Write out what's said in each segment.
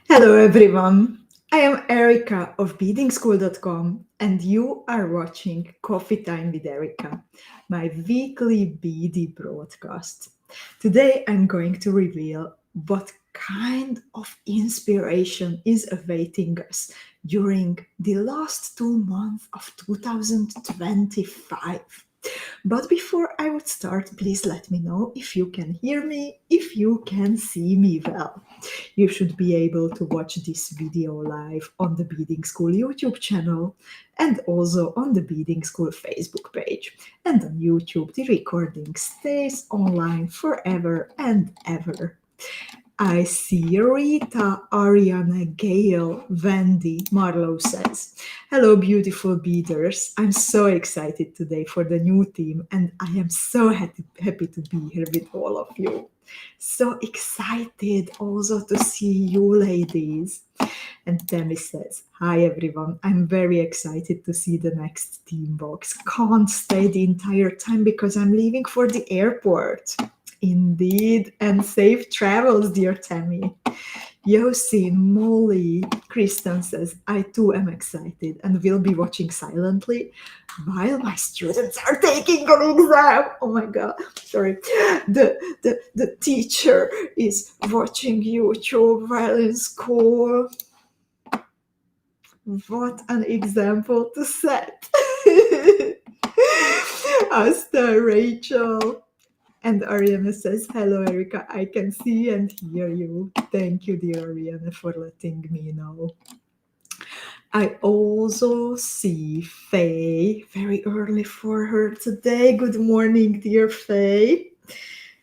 Hello everyone, I am Erika of Beadingschool.com and you are watching Coffee Time with Erika, my weekly beady broadcast. Today I'm going to reveal what kind of inspiration is awaiting us during the last 2 months of 2025. But before I would start, please let me know if you can hear me, if you can see me well. You should be able to watch this video live on the Beading School YouTube channel and also on the Beading School Facebook page. And on YouTube, the recording stays online forever and ever. I see Rita, Ariana, Gail, Wendy, Marlo says, hello, beautiful beaders. I'm so excited today for the new team, and I am so happy to be here with all of you. So excited also to see you ladies. And Tammy says, hi everyone, I'm very excited to see the next team box. Can't stay the entire time because I'm leaving for the airport. Indeed, and safe travels, dear Tammy. Yosin, Molly, Kristen says, I too am excited and will be watching silently while my students are taking an exam. Oh my god, sorry. The teacher is watching YouTube while in school. What an example to set. Asta, Rachel. And Ariana says, hello, Erika. I can see and hear you. Thank you, dear Ariana, for letting me know. I also see Faye, very early for her today. Good morning, dear Faye.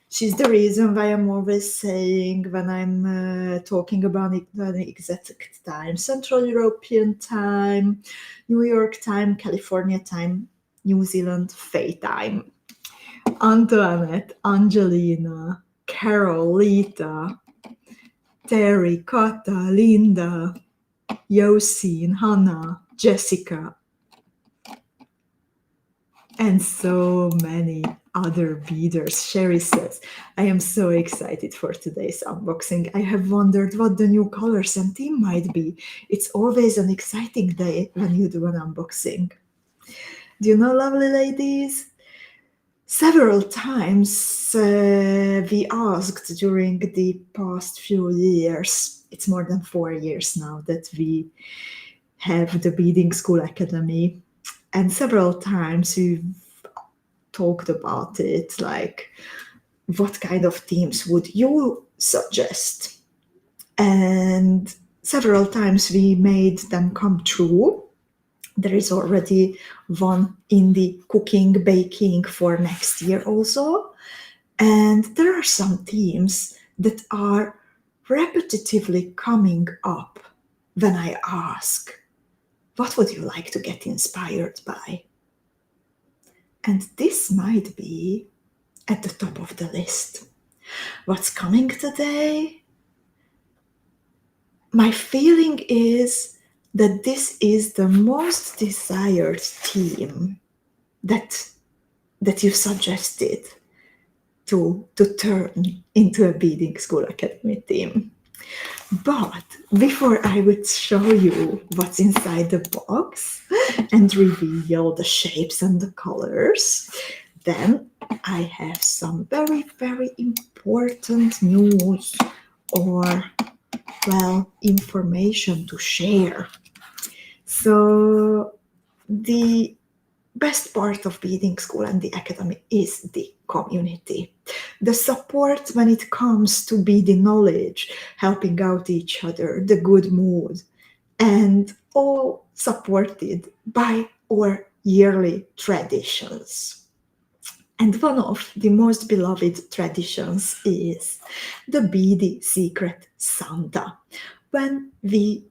She's the reason why I'm always saying when I'm talking about the exact time, Central European time, New York time, California time, New Zealand Faye time. Antoinette, Angelina, Carol, Lita, Terry, Kata, Linda, Yosin, Hannah, Jessica, and so many other beaders. Sherry says, I am so excited for today's unboxing. I have wondered what the new colors and theme might be. It's always an exciting day when you do an unboxing. Do you know, lovely ladies? Several times we asked during the past few years, it's more than 4 years now that we have the Beading School Academy, and several times we've talked about it, like what kind of themes would you suggest? And several times we made them come true. There is already one in the cooking, baking for next year also. And there are some themes that are repetitively coming up when I ask, what would you like to get inspired by? And this might be at the top of the list. What's coming today? My feeling is that this is the most desired theme that you suggested to turn into a Beading School Academy theme. But before I would show you what's inside the box and reveal the shapes and the colors, then I have some very, very important news or, well, information to share. So the best part of Beading School and the Academy is the community. The support when it comes to beading knowledge, helping out each other, the good mood, and all supported by our yearly traditions. And one of the most beloved traditions is the Beady Secret Santa, when we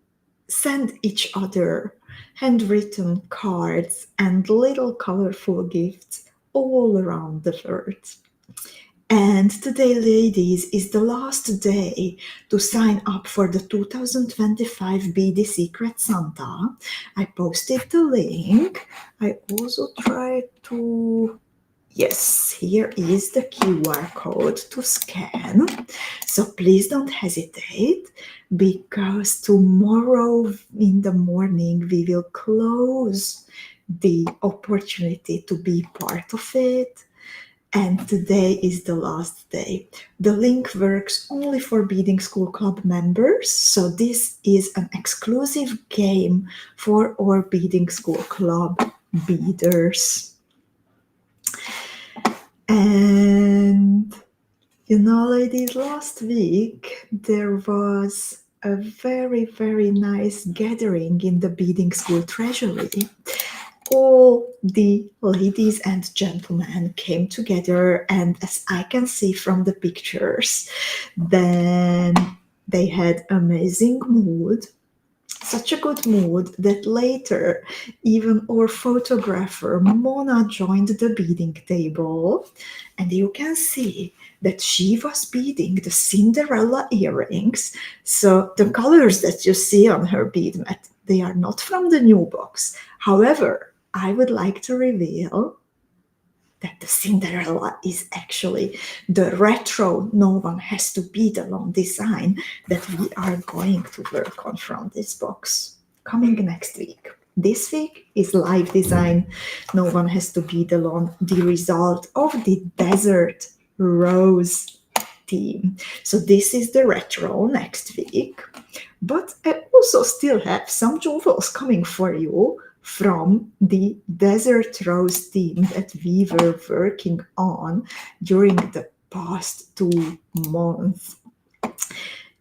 send each other handwritten cards and little colorful gifts all around the world. And today, ladies, is the last day to sign up for the 2025 Beady Secret Santa. I posted the link. I also tried to, Yes, here is the QR code to scan. So please don't hesitate, because tomorrow in the morning we will close the opportunity to be part of it. And today is the last day. The link works only for Beading School Club members. So this is an exclusive game for our Beading School Club beaders. And you know, ladies, last week there was a very, very nice gathering in the Beading School Treasury. All the ladies and gentlemen came together, and as I can see from the pictures, then they had amazing mood, such a good mood that later even our photographer Mona joined the beading table, and you can see that she was beading the Cinderella earrings. So the colors that you see on her bead mat, they are not from the new box. However, I would like to reveal that the Cinderella is actually the retro No One Has to Bead Alone design that we are going to work on from this box coming next week. This week is live design No One Has to Bead Alone, the result of the Desert Rose theme. So this is the retro next week, but I also still have some jewels coming for you from the Desert Rose theme that we were working on during the past 2 months.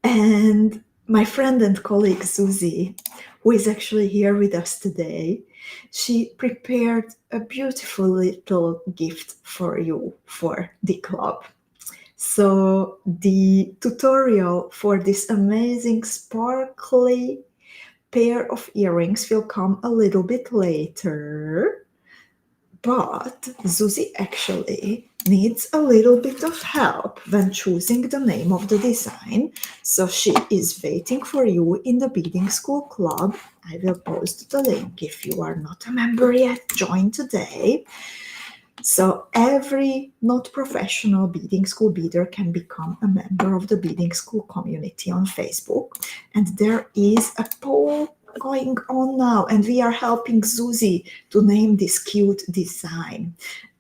And my friend and colleague Susie, who is actually here with us today, she prepared a beautiful little gift for you for the club. So the tutorial for this amazing sparkly pair of earrings will come a little bit later, but Susie actually needs a little bit of help when choosing the name of the design. So she is waiting for you in the Beading School Club. I will post the link. If you are not a member yet, join today. So every not professional beading school beader can become a member of the Beading School community on Facebook. And there is a poll going on now, and we are helping Susie to name this cute design.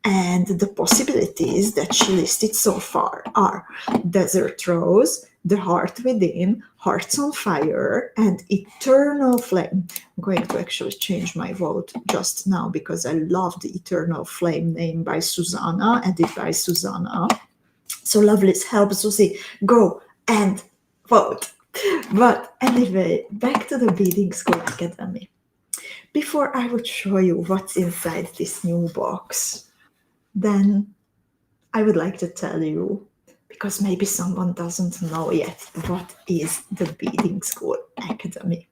And the possibilities that she listed so far are Desert Rose, The Heart Within, Hearts on Fire, and Eternal Flame. I'm going to actually change my vote just now because I love the Eternal Flame name by Susanna, added by Susanna. So lovely, help Susie, go and vote. But anyway, back to the Beading School Academy. Before I would show you what's inside this new box, then I would like to tell you, because maybe someone doesn't know yet, what is the Beading School Academy.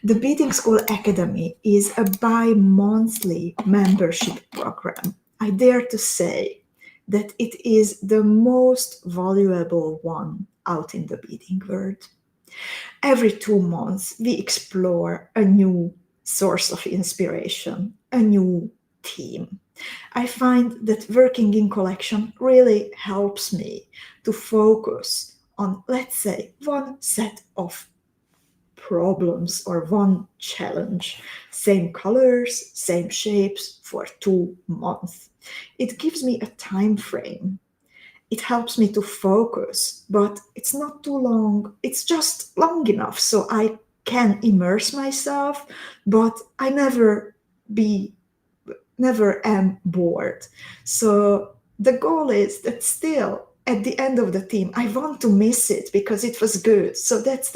The Beading School Academy is a bi-monthly membership program. I dare to say that it is the most valuable one out in the beading world. Every 2 months, we explore a new source of inspiration, a new theme. I find that working in collection really helps me to focus on, let's say, one set of problems or one challenge. Same colors, same shapes for 2 months. It gives me a time frame. It helps me to focus, but it's not too long. It's just long enough so I can immerse myself, but I never am bored. So the goal is that still at the end of the theme, I want to miss it because it was good. So that's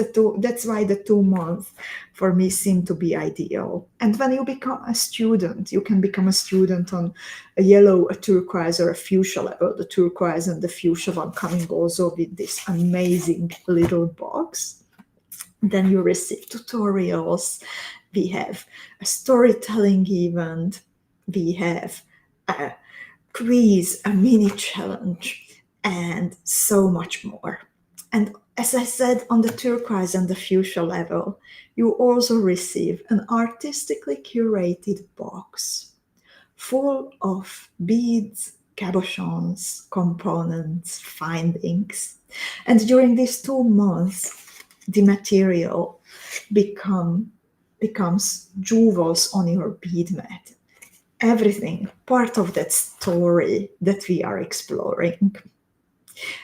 why the 2 months for me seem to be ideal. And when you become a student, you can become a student on a yellow, a turquoise, or a fuchsia level. The turquoise and the fuchsia one coming also with this amazing little box. Then you receive tutorials. We have a storytelling event. We have a quiz, a mini challenge, and so much more. And as I said, on the turquoise and the fuchsia level, you also receive an artistically curated box full of beads, cabochons, components, findings. And during these 2 months, the material becomes jewels on your bead mat. Everything part of that story that we are exploring.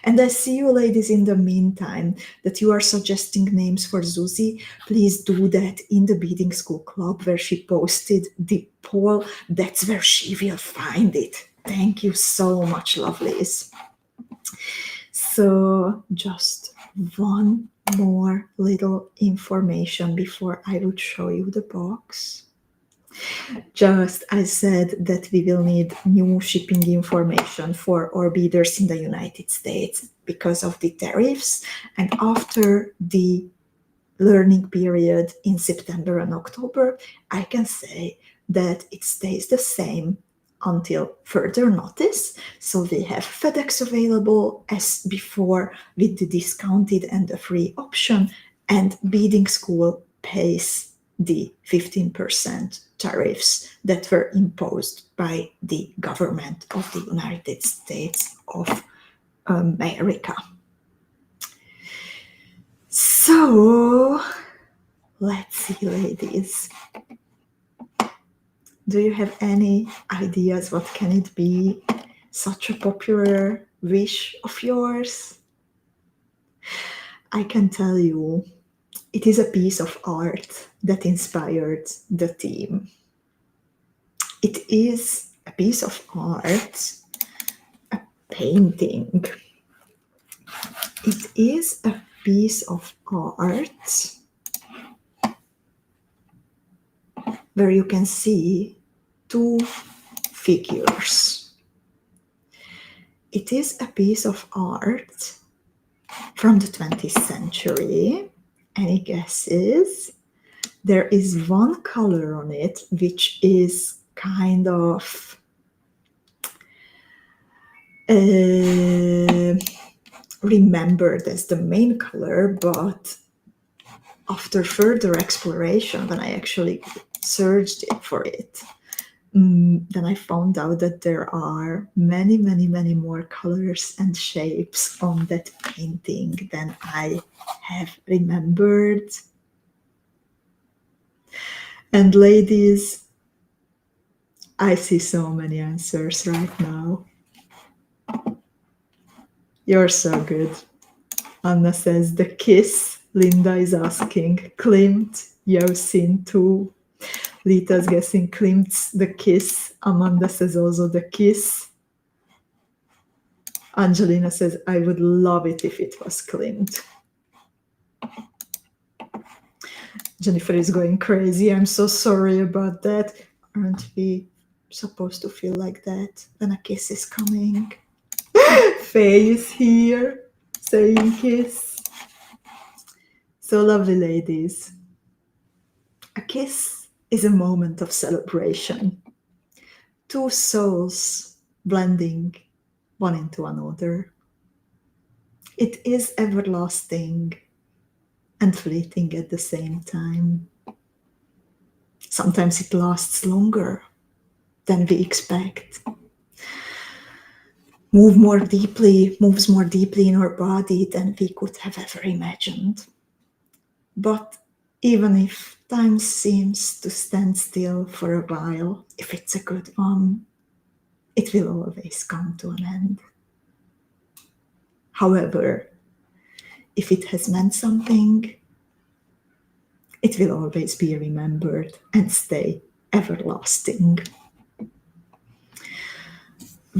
And I see you ladies in the meantime that you are suggesting names for Zuzi. Please do that in the Beading School Club where she posted the poll. That's where she will find it. Thank you so much, lovelies. So just one more little information before I would show you the box. Just I said that we will need new shipping information for our bidders in the United States because of the tariffs. And after the learning period in September and October, I can say that it stays the same until further notice. So we have FedEx available as before with the discounted and the free option, and Beading School pays the 15% tariffs that were imposed by the government of the United States of America. So let's see, ladies. Do you have any ideas what can it be? Such a popular wish of yours? I can tell you, it is a piece of art that inspired the theme. It is a piece of art, a painting. It is a piece of art where you can see 2 figures. It is a piece of art from the 20th century. Any guesses? There is one color on it which is kind of remembered as the main color, but after further exploration, when I actually searched for it, then I found out that there are many, many, many more colors and shapes on that painting than I have remembered. And ladies, I see so many answers right now. You're so good. Anna says the kiss. Linda is asking Klimt, Yosin too. Lita's guessing Klimt's the kiss. Amanda says also the kiss. Angelina says, I would love it if it was Klimt. Jennifer is going crazy. I'm so sorry about that. Aren't we supposed to feel like that when a kiss is coming? Faye is here saying kiss. So lovely, ladies. A kiss is a moment of celebration. 2 souls blending one into another. It is everlasting and fleeting at the same time. Sometimes it lasts longer than we expect. Moves more deeply in our body than we could have ever imagined. But even if time seems to stand still for a while, if it's a good one, it will always come to an end. However, if it has meant something, it will always be remembered and stay everlasting.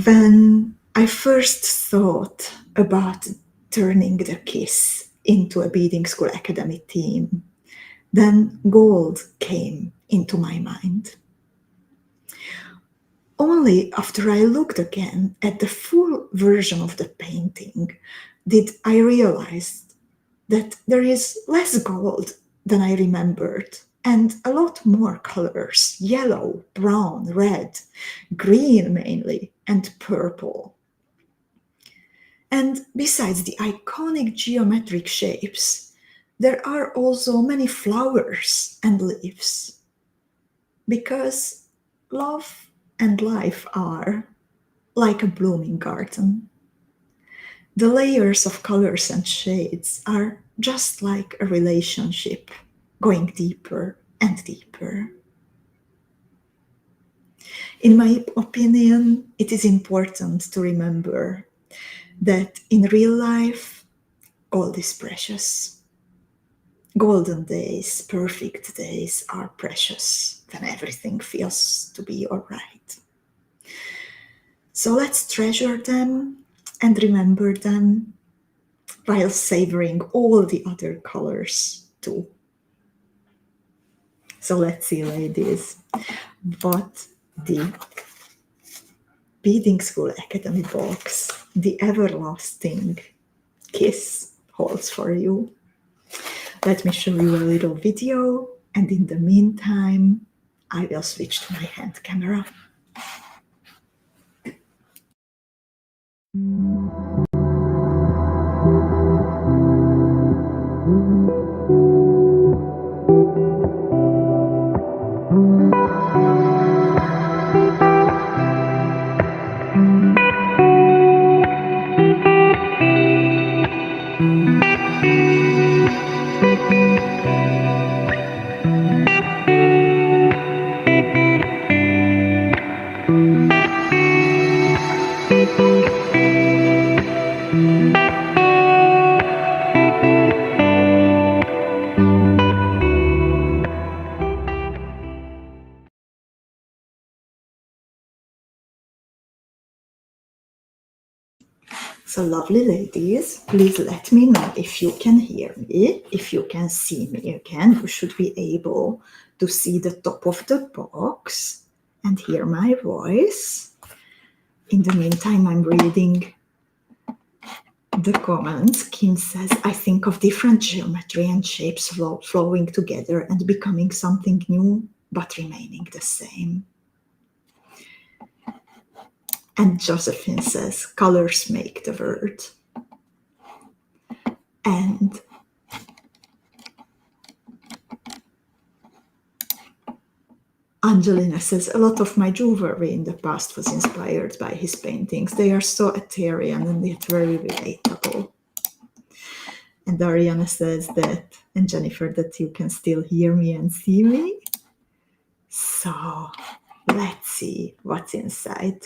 When I first thought about turning the kiss into a Beading School Academy theme, then gold came into my mind. Only after I looked again at the full version of the painting did I realize that there is less gold than I remembered, and a lot more colors: yellow, brown, red, green mainly, and purple. And besides the iconic geometric shapes, there are also many flowers and leaves, because love and life are like a blooming garden. The layers of colors and shades are just like a relationship, going deeper and deeper. In my opinion, it is important to remember that in real life, gold is precious. Golden days, perfect days are precious when everything feels to be all right. So let's treasure them and remember them while savoring all the other colors too. So let's see, ladies, what the Beadingschool Academy box, the everlasting kiss, holds for you. Let me show you a little video, and in the meantime, I will switch to my hand camera. So lovely ladies, please let me know if you can hear me, if you can see me again. You should be able to see the top of the box and hear my voice. In the meantime, I'm reading the comments. Kim says, I think of different geometry and shapes flowing together and becoming something new, but remaining the same. And Josephine says, colors make the word. And Angelina says, a lot of my jewelry in the past was inspired by his paintings. They are so ethereal and yet very relatable. And Ariana says that, and Jennifer, that you can still hear me and see me. So let's see what's inside.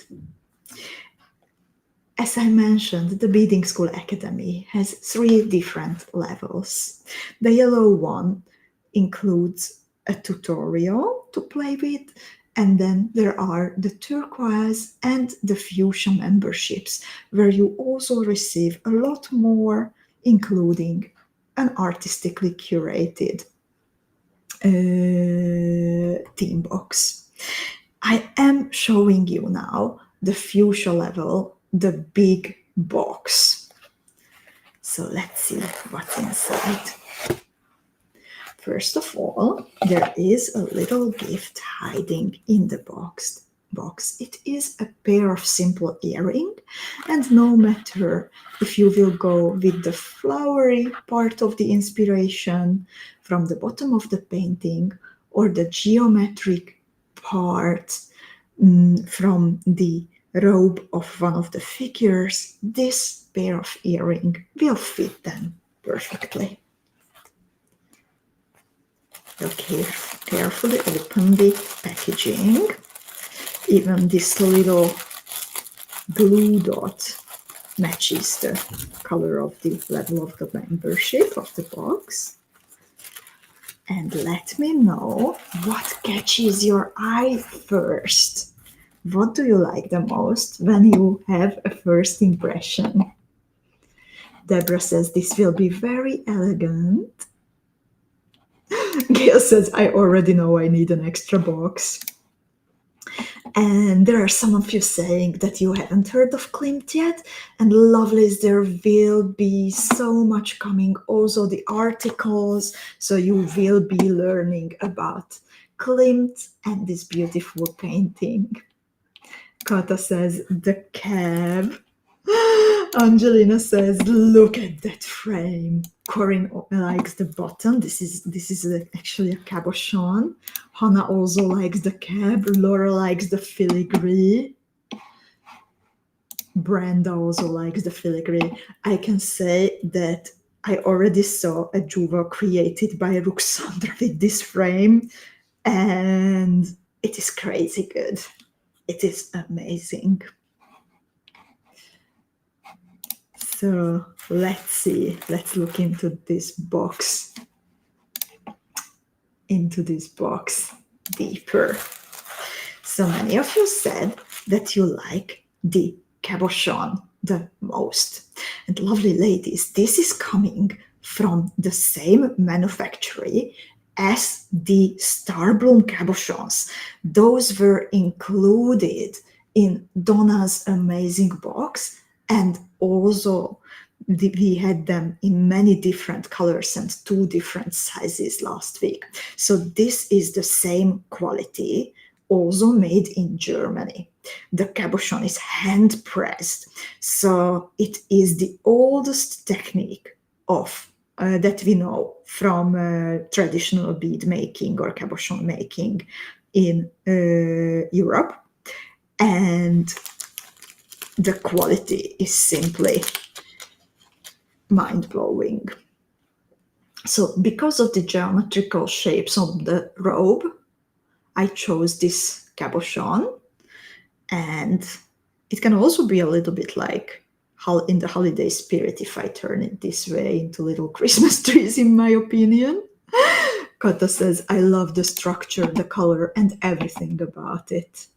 As I mentioned, the Beadingschool Academy has 3 different levels. The yellow one includes a tutorial to play with, and then there are the turquoise and the fuchsia memberships, where you also receive a lot more, including an artistically curated theme box. I am showing you now the fuchsia level, the big box. So let's see what's inside. First of all, there is a little gift hiding in the box. It is a pair of simple earrings, and no matter if you will go with the flowery part of the inspiration from the bottom of the painting or the geometric part from the robe of one of the figures, this pair of earrings will fit them perfectly. Okay, carefully open the packaging. Even this little blue dot matches the color of the level of the membership of the box. And let me know what catches your eye first. What do you like the most when you have a first impression? Deborah says this will be very elegant. Gail says, I already know I need an extra box. And there are some of you saying that you haven't heard of Klimt yet. And lovelies, there will be so much coming. Also the articles, so you will be learning about Klimt and this beautiful painting. Kata says, the cab. Angelina says, look at that frame. Corinne likes the button. This is actually a cabochon. Hannah also likes the cab. Laura likes the filigree. Brenda also likes the filigree. I can say that I already saw a Juvo created by Ruxandra with this frame, and it is crazy good. It is amazing. So let's see. Let's look into this box. Deeper. So many of you said that you like the cabochon the most. And lovely ladies, this is coming from the same manufacturer as the Starbloom cabochons. Those were included in Donna's amazing box, and also we had them in many different colors and 2 different sizes last week. So this is the same quality, also made in Germany. The cabochon is hand pressed, so it is the oldest technique of that we know from traditional bead making or cabochon making in Europe, and the quality is simply mind-blowing. So because of the geometrical shapes of the robe, I chose this cabochon, and it can also be a little bit like in the holiday spirit if I turn it this way into little Christmas trees, in my opinion. Kata says, I love the structure, the color, and everything about it.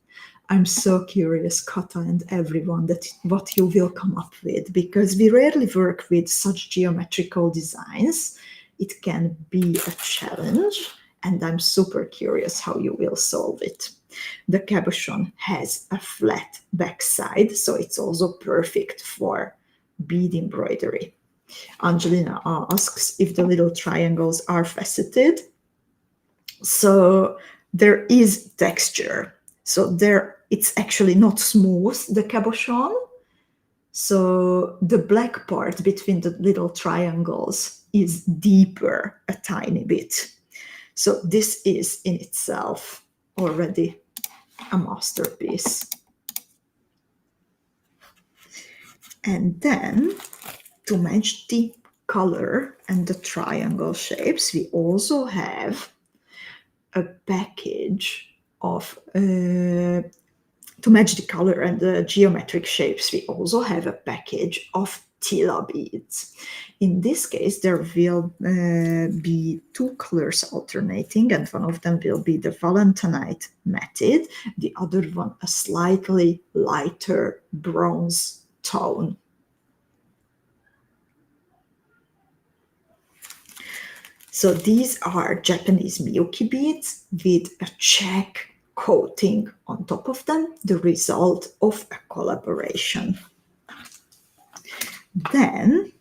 I'm so curious, Kata and everyone, that what you will come up with, because we rarely work with such geometrical designs. It can be a challenge, and I'm super curious how you will solve it. The cabochon has a flat backside, so it's also perfect for bead embroidery. Angelina asks if the little triangles are faceted. So there is texture. So it's actually not smooth, the cabochon. So the black part between the little triangles is deeper a tiny bit. So this is in itself already a masterpiece. And then to match the color and the triangle shapes, we also have a package of to match the color and the geometric shapes, we also have a package of Tila beads. In this case, there will be 2 colors alternating, and one of them will be the Valentinite matted, the other one a slightly lighter bronze tone. So these are Japanese Miyuki beads with a check coating on top of them, the result of a collaboration. Then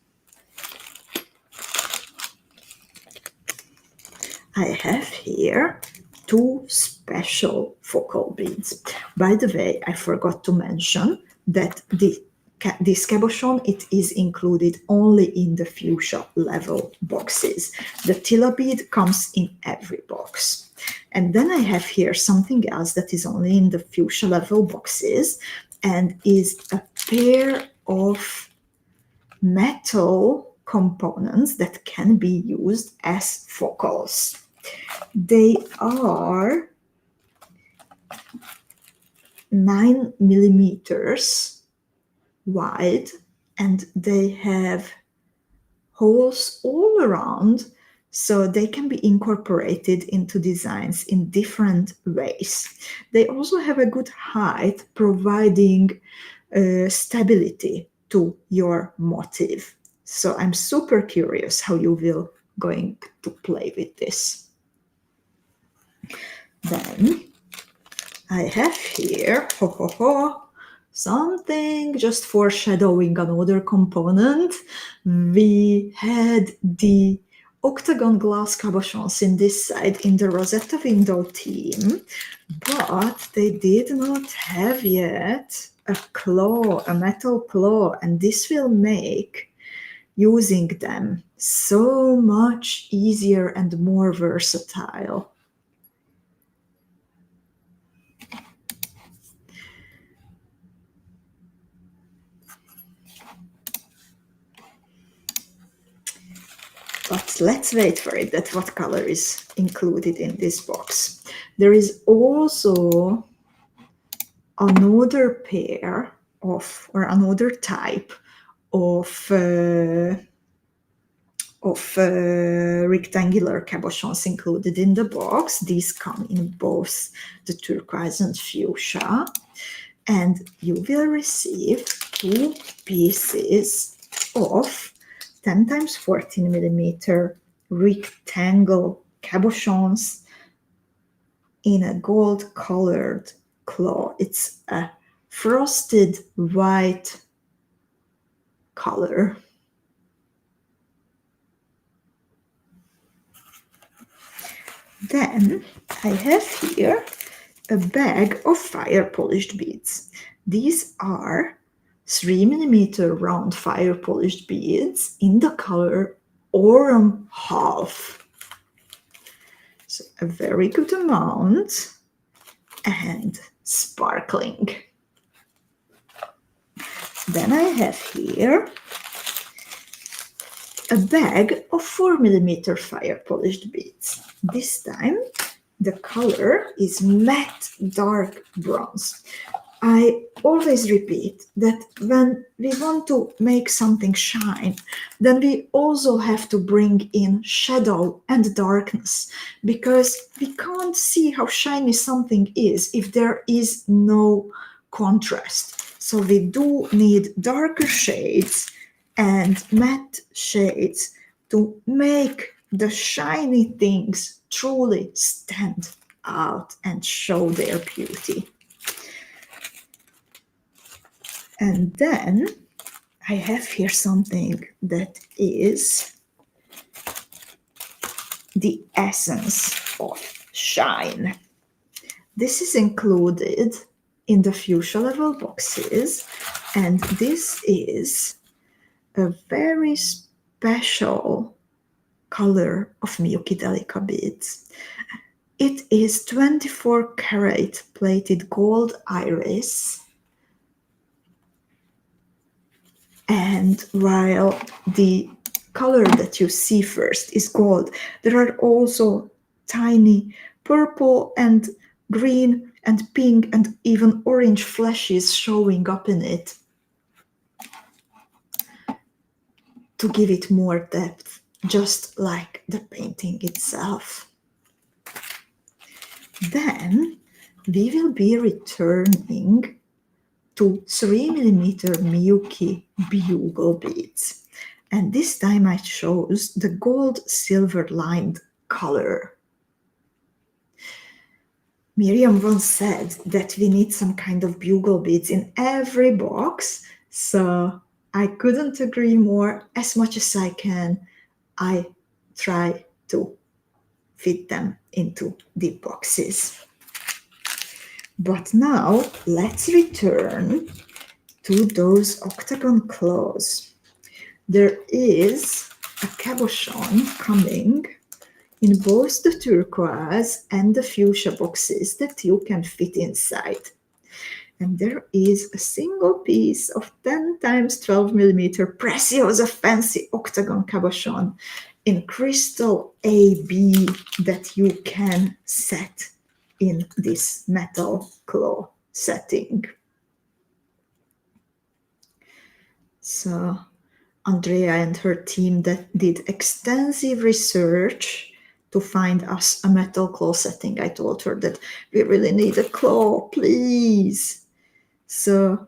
I have here 2 special focal beads. By the way, I forgot to mention that this cabochon, it is included only in the fuchsia level boxes. The Tila bead comes in every box. And then I have here something else that is only in the fuchsia level boxes, and is a pair of metal components that can be used as focals. They are 9 millimeters wide, and they have holes all around, so they can be incorporated into designs in different ways. They also have a good height, providing stability to your motif. So I'm super curious how you will going to play with this. Then I have here something just foreshadowing another component. We had the octagon glass cabochons in this side in the Rosetta window theme, but they did not have yet a claw, a metal claw, and this will make using them so much easier and more versatile. But let's wait for it, that what color is included in this box. There is also another pair of, or another type of rectangular cabochons included in the box. These come in both the turquoise and fuchsia. And you will receive 2 pieces of 10 times 14 millimeter rectangle cabochons in a gold colored claw. It's a frosted white color. Then I have here a bag of fire polished beads. These are 3 millimeter round fire polished beads in the color Aurum Half. So a very good amount and sparkling. Then I have here a bag of 4 millimeter fire polished beads. This time the color is matte dark bronze. I always repeat that when we want to make something shine, then we also have to bring in shadow and darkness, because we can't see how shiny something is if there is no contrast. So we do need darker shades and matte shades to make the shiny things truly stand out and show their beauty. And then I have here something that is the essence of shine. This is included in the fuchsia level boxes, and this is a very special color of Miyuki Delica beads. It is 24 karat plated gold iris. And while the color that you see first is gold, there are also tiny purple and green and pink and even orange flashes showing up in it to give it more depth, just like the painting itself. Then we will be returning to 3 millimeter Miyuki bugle beads. And this time I chose the gold silver lined color. Miriam once said that we need some kind of bugle beads in every box, so I couldn't agree more. As much as I can, I try to fit them into the boxes. But now let's return to those octagon claws. There is a cabochon coming in both the turquoise and the fuchsia boxes that you can fit inside. And there is a single piece of 10 times 12 millimeter Preciosa Fancy octagon cabochon in crystal AB that you can set in this metal claw setting. So Andrea and her team that did extensive research to find us a metal claw setting. I told her that we really need a claw, please. So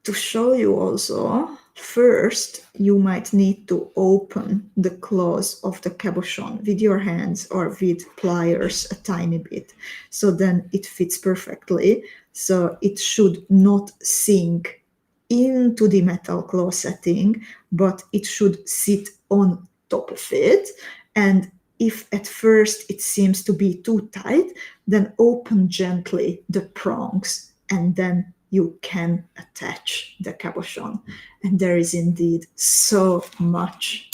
to show you also, first you might need to open the claws of the cabochon with your hands or with pliers a tiny bit, so then it fits perfectly. So it should not sink into the metal claw setting, but it should sit on top of it. And if at first it seems to be too tight, then open gently the prongs and then you can attach the cabochon. And there is indeed so much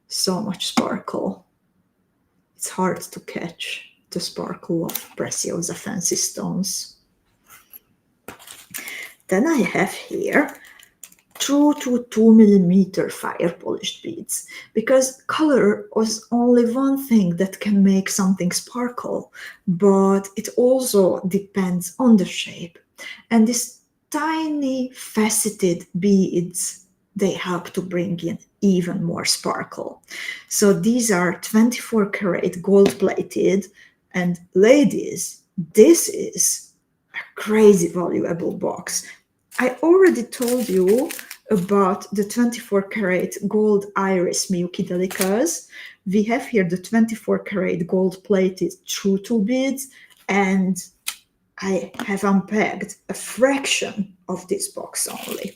sparkle. It's hard to catch the sparkle of Preciosa Fancy stones. Then I have here 2 to 2 millimeter fire polished beads, because color was only one thing that can make something sparkle, but it also depends on the shape. And these tiny faceted beads, they help to bring in even more sparkle. So these are 24 karat gold plated, and ladies, this is a crazy valuable box. I already told you about the 24 karat gold iris Miyuki Delicas. We have here the 24 karat gold plated true to beads, and I have unpacked a fraction of this box only.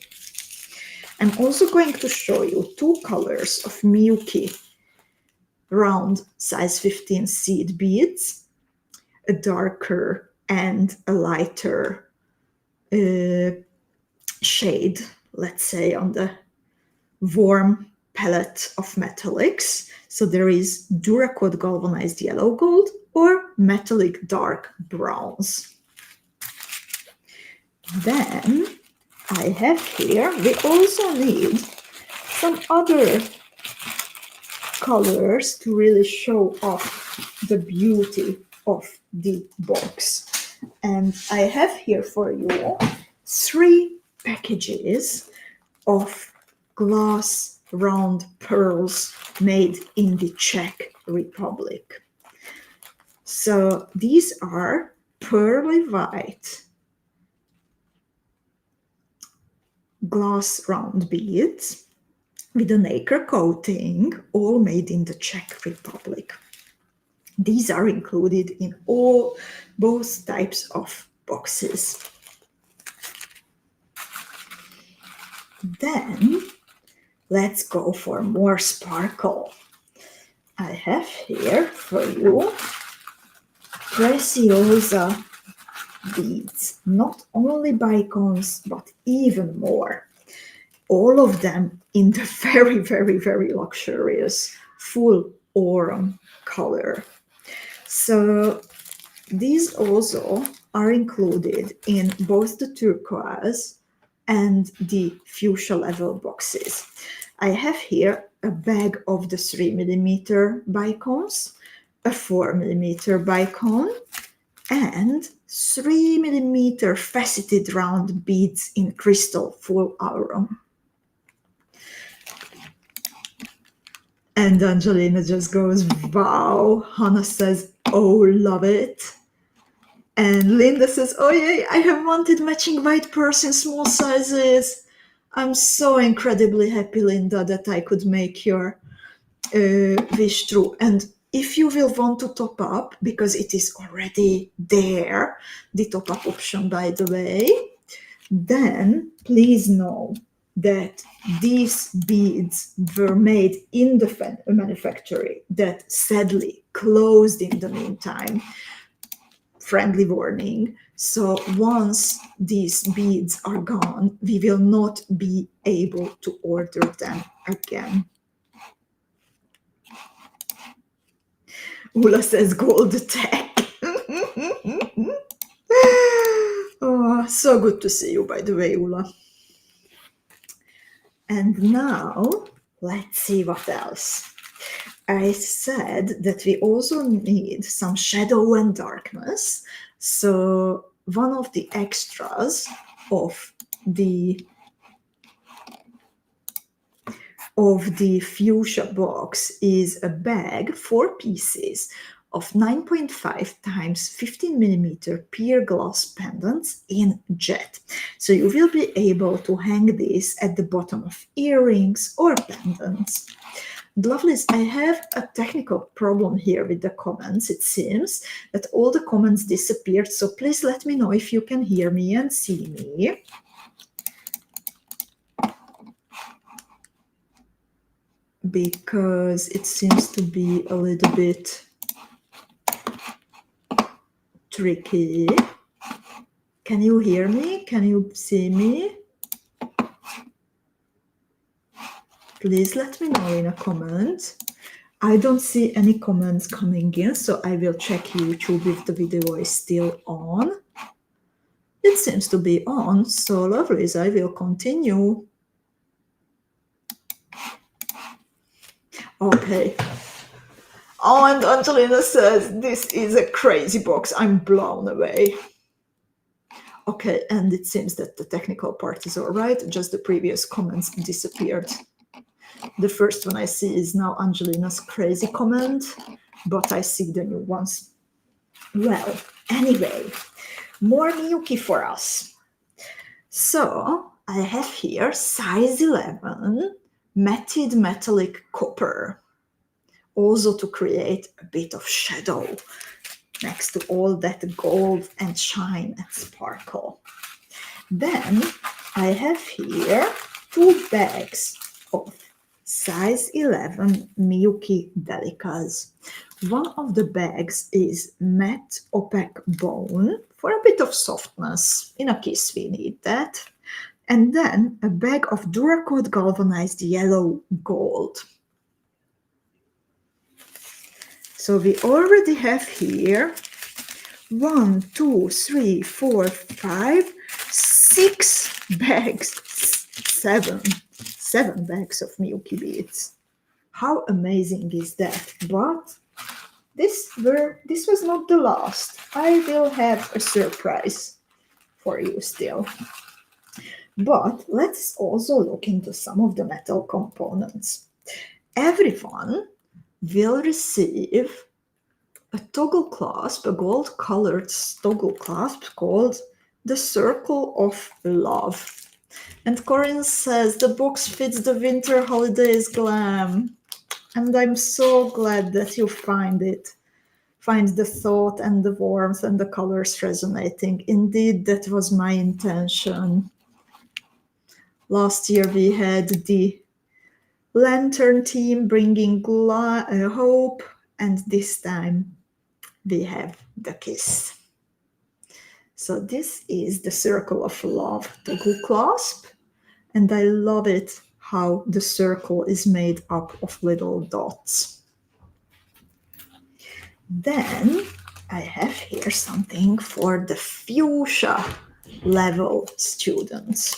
I'm also going to show you two colors of Miyuki round size 15 seed beads, a darker and a lighter shade, let's say, on the warm palette of metallics. So there is Duracoat galvanized yellow gold or metallic dark browns. Then I have here, we also need some other colors to really show off the beauty of the box. And I have here for you 3 packages of glass round pearls made in the Czech Republic. So these are pearly white glass round beads with a nacre coating, all made in the Czech Republic. These are included in both types of boxes. Then let's go for more sparkle. I have here for you Preciosa beads, not only bicons, but even more. All of them in the very, very, very luxurious full aurum color. So these also are included in both the turquoise and the fuchsia level boxes. I have here a bag of the 3 millimeter bicons, a 4 millimeter bicon, and 3 millimeter faceted round beads in crystal full aurum. And Angelina just goes, wow. Hannah says, oh, love it. And Linda says, oh yay, I have wanted matching white pearls in small sizes. I'm so incredibly happy, Linda, that I could make your wish true. And if you will want to top up, because it is already there, the top up option, by the way, then please know that these beads were made in the manufactory that sadly closed in the meantime. Friendly warning. So once these beads are gone, we will not be able to order them again. Ula says gold tech. Oh, so good to see you, by the way, Ula. And now, let's see what else. I said that we also need some shadow and darkness. So one of the extras of the fuchsia box is a bag, 4 pieces of 9.5 times 15 millimeter pier glass pendants in jet. So you will be able to hang this at the bottom of earrings or pendants. Lovelies, I have a technical problem here with the comments. It seems that all the comments disappeared, so please let me know if you can hear me and see me. Because it seems to be a little bit tricky. Can you hear me? Can you see me? Please let me know in a comment. I don't see any comments coming in, so I will check YouTube if the video is still on. It seems to be on, so lovelies, I will continue. Okay. Oh, and Angelina says, this is a crazy box. I'm blown away. Okay, and it seems that the technical part is all right. Just the previous comments disappeared. The first one I see is now Angelina's crazy comment, but I see the new ones. Well, anyway, more Miyuki for us. So I have here size 11 matted metallic copper, also to create a bit of shadow next to all that gold and shine and sparkle. Then I have here 2 bags of size 11 Miyuki Delicas. One of the bags is matte opaque bone for a bit of softness. In a kiss we need that. And then a bag of Duracoat galvanized yellow gold. So we already have here 1, 2, 3, 4, 5, 6 bags, 7 bags of Miyuki beads. How amazing is that? But this was not the last. I will have a surprise for you still. But let's also look into some of the metal components. Everyone will receive a toggle clasp, a gold-colored toggle clasp called the Circle of Love. And Corinne says, the box fits the winter holidays glam. And I'm so glad that you find it. Find the thought and the warmth and the colors resonating. Indeed, that was my intention. Last year we had the lantern team bringing hope, and this time we have the kiss. So this is the Circle of Love toggle clasp, and I love it how the circle is made up of little dots. Then I have here something for the fuchsia level students.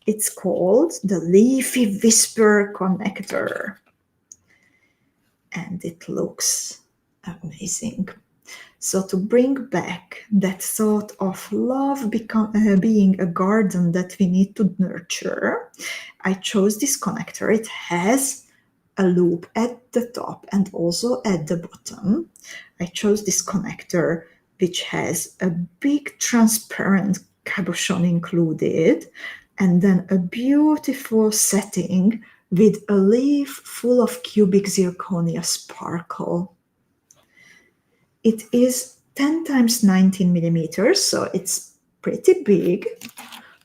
It's called the Leafy Whisper Connector. And it looks amazing. So to bring back that thought of love being a garden that we need to nurture, I chose this connector. It has a loop at the top and also at the bottom. I chose this connector which has a big transparent cabochon included, and then a beautiful setting with a leaf full of cubic zirconia sparkle. It is 10 times 19 millimeters, so it's pretty big,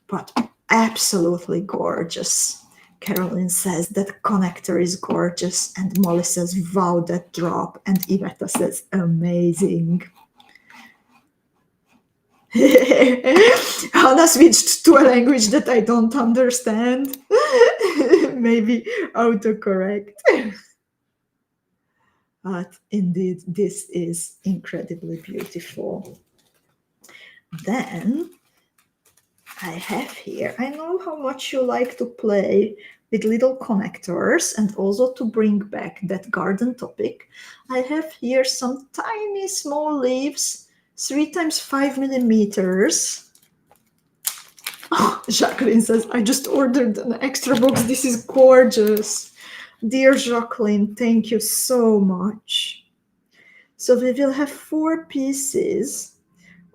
but absolutely gorgeous. Caroline says that connector is gorgeous, and Molly says, wow, that drop, and Iveta says, amazing. Hannah switched to a language that I don't understand. Maybe autocorrect. But indeed, this is incredibly beautiful. Then I have here, I know how much you like to play with little connectors and also to bring back that garden topic. I have here some tiny small leaves, 3 times 5 millimeters. Oh, Jacqueline says, I just ordered an extra box. This is gorgeous. Dear Jacqueline, thank you so much. So we will have 4 pieces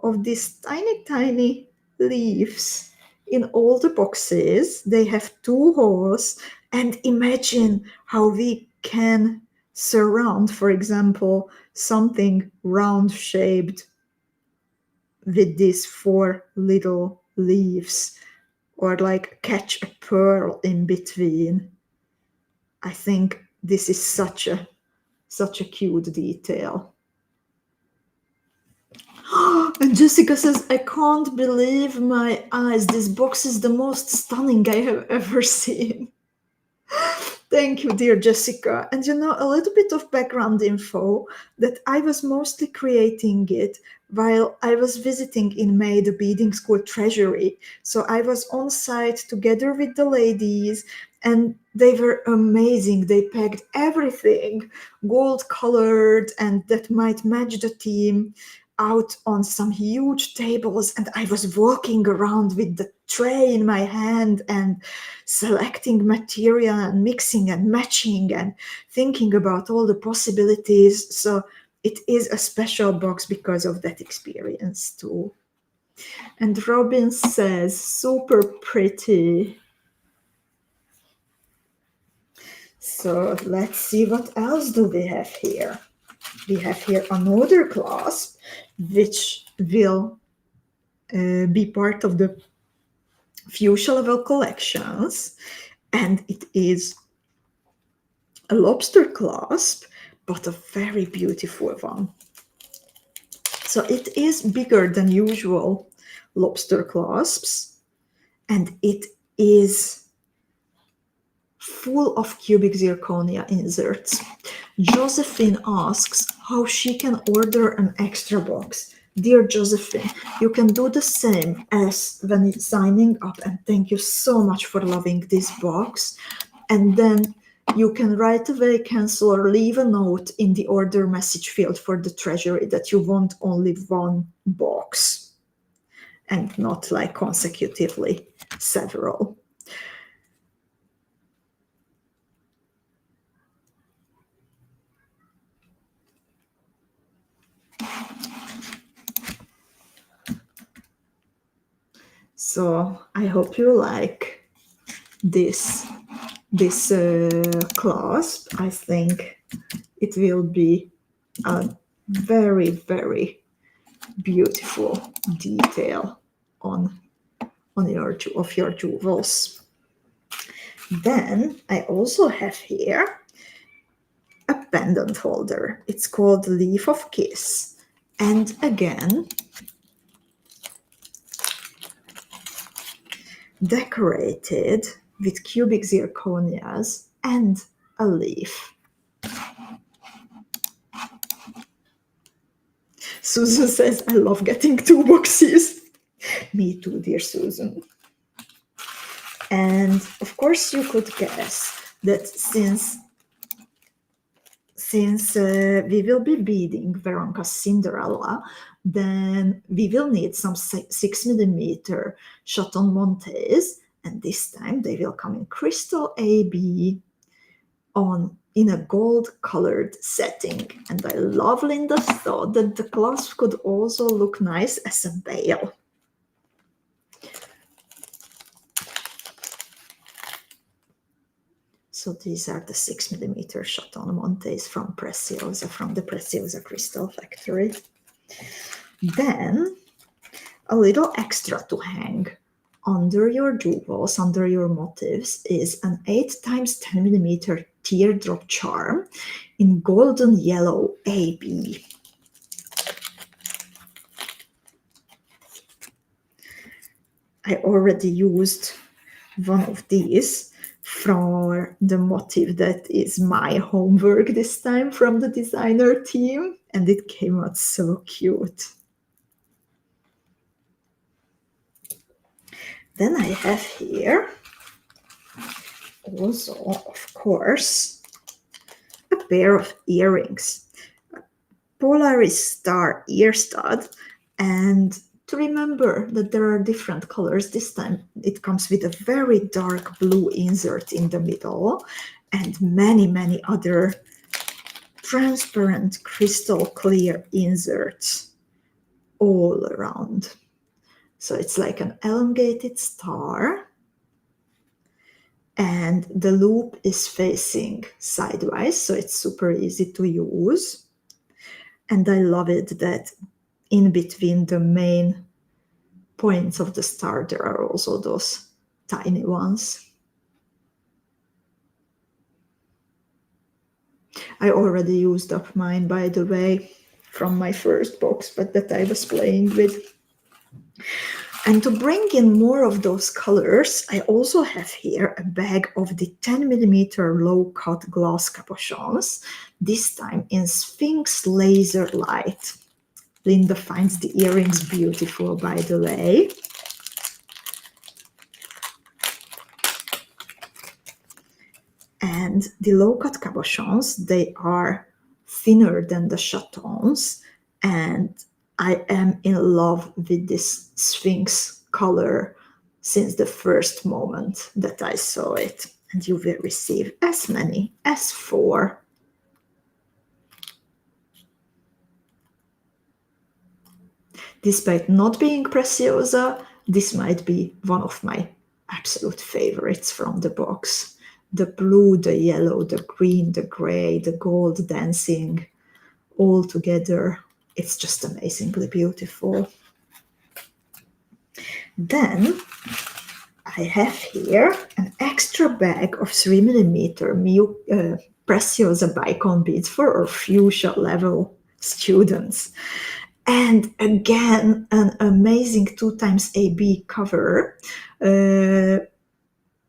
of these tiny, tiny leaves in all the boxes. They have 2 holes, and imagine how we can surround, for example, something round shaped with these 4 little leaves, or like catch a pearl in between. I think this is such a cute detail. And Jessica says, I can't believe my eyes. This box is the most stunning I have ever seen. Thank you, dear Jessica. And you know, a little bit of background info that I was mostly creating it while I was visiting in May the Beadingschool Treasury. So I was on site together with the ladies, and They were amazing. They packed everything gold colored and that might match the theme out on some huge tables. And I was walking around with the tray in my hand and selecting material and mixing and matching and thinking about all the possibilities. So it is a special box because of that experience too. And Robin says, super pretty. So let's see what else do we have here. We have here another clasp which will be part of the fuchsia level collections, and it is a lobster clasp, but a very beautiful one. So it is bigger than usual lobster clasps, and it is full of cubic zirconia inserts. Josephine asks how she can order an extra box. Dear Josephine, you can do the same as when signing up, and thank you so much for loving this box. And then you can right away cancel or leave a note in the order message field for the treasury that you want only one box and not like consecutively several. So I hope you like this clasp. I think it will be a very, very beautiful detail on your jewels. Then I also have here a pendant holder. It's called Leaf of Kiss, and again decorated with cubic zirconias and a leaf. Susan says, I love getting 2 boxes. Me too, dear Susan. And of course you could guess that since we will be beading Veronika's Cinderella, then we will need some 6mm Chaton Montes, and this time they will come in crystal AB in a gold colored setting. And I love Linda's thought that the clasp could also look nice as a veil. So these are the 6mm Chaton Montes from Preciosa, from the Preciosa Crystal Factory. Then a little extra to hang under your jewels, under your motifs, is an 8x10mm teardrop charm in golden yellow AB. I already used one of these for the motif that is my homework this time from the designer team, and it came out so cute. Then I have here also, of course, a pair of earrings, a Polaris Star ear stud, and to remember that there are different colors. This time it comes with a very dark blue insert in the middle and many, many other transparent crystal clear inserts all around. So it's like an elongated star, and the loop is facing sideways, so it's super easy to use. And I love it that in between the main points of the star, there are also those tiny ones. I already used up mine, by the way, from my first box, but that I was playing with. And to bring in more of those colors, I also have here a bag of the 10mm low-cut glass cabochons, this time in Sphinx Laser Light. Linda finds the earrings beautiful, by the way. And the low-cut cabochons, they are thinner than the chatons, and I am in love with this Sphinx color since the first moment that I saw it. And you will receive as many as 4. Despite not being Preciosa, this might be one of my absolute favorites from the box. The blue, the yellow, the green, the gray, the gold dancing all together. It's just amazingly beautiful. Then I have here an extra bag of 3mm Preciosa Bicon beads for our fuchsia level students. And again, an amazing 2xAB cover,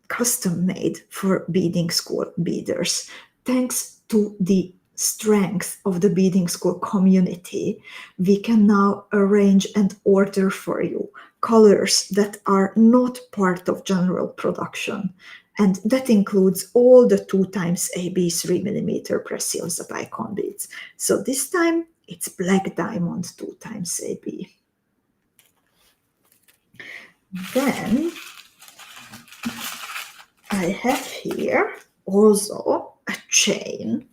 custom made for Beadingschool beaders. Thanks to the strength of the Beadingschool community, we can now arrange and order for you colors that are not part of general production. And that includes all the 2xAB 3mm Preciosa Bicon beads. So this time it's Black Diamond 2xAB. Then I have here also a chain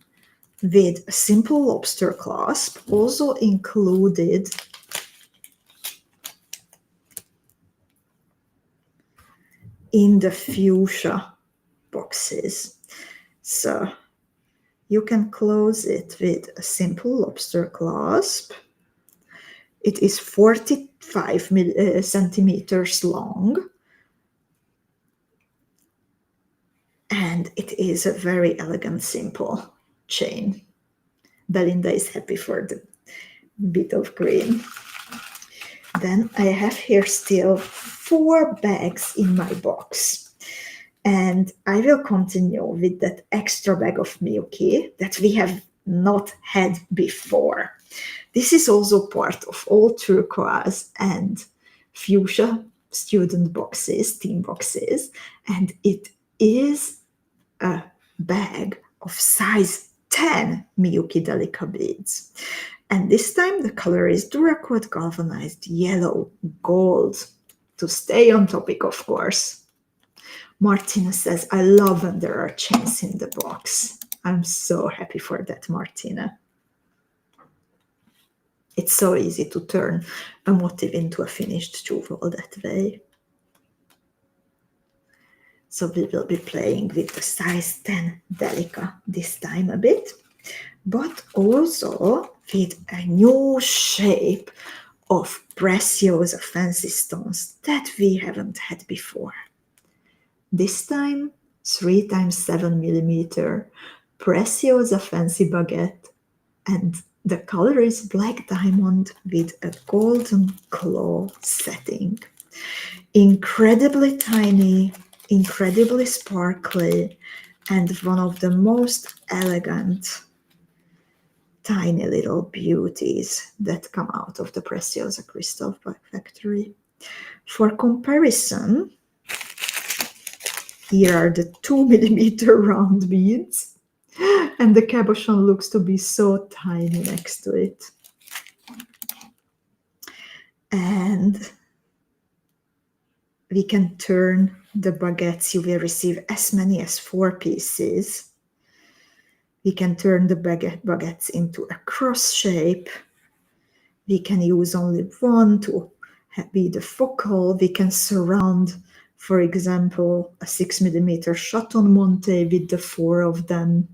with a simple lobster clasp, also included in the fuchsia boxes. So you can close it with a simple lobster clasp. It is 45 centimeters long. And it is a very elegant, simple chain. Belinda is happy for the bit of green. Then I have here still 4 bags in my box. And I will continue with that extra bag of Milky that we have not had before. This is also part of all turquoise and fuchsia student boxes, team boxes, and it is a bag of size 10 Miyuki Delica beads. And this time the color is Duracoat galvanized yellow gold. To stay on topic, of course. Martina says, I love when there are chains in the box. I'm so happy for that, Martina. It's so easy to turn a motif into a finished jewel that way. So we will be playing with the size 10 Delica this time a bit, but also with a new shape of Preciosa fancy stones that we haven't had before. This time 3x7mm Preciosa fancy baguette, and the color is black diamond with a golden claw setting. Incredibly tiny, incredibly sparkly, and one of the most elegant tiny little beauties that come out of the Preciosa Crystal Factory. For comparison, here are the 2mm round beads, and the cabochon looks to be so tiny next to it. And we can turn the baguettes. You will receive as many as 4 pieces. We can turn the baguettes into a cross shape. We can use only one to be the focal. We can surround, for example, a 6mm chaton monte with the 4 of them.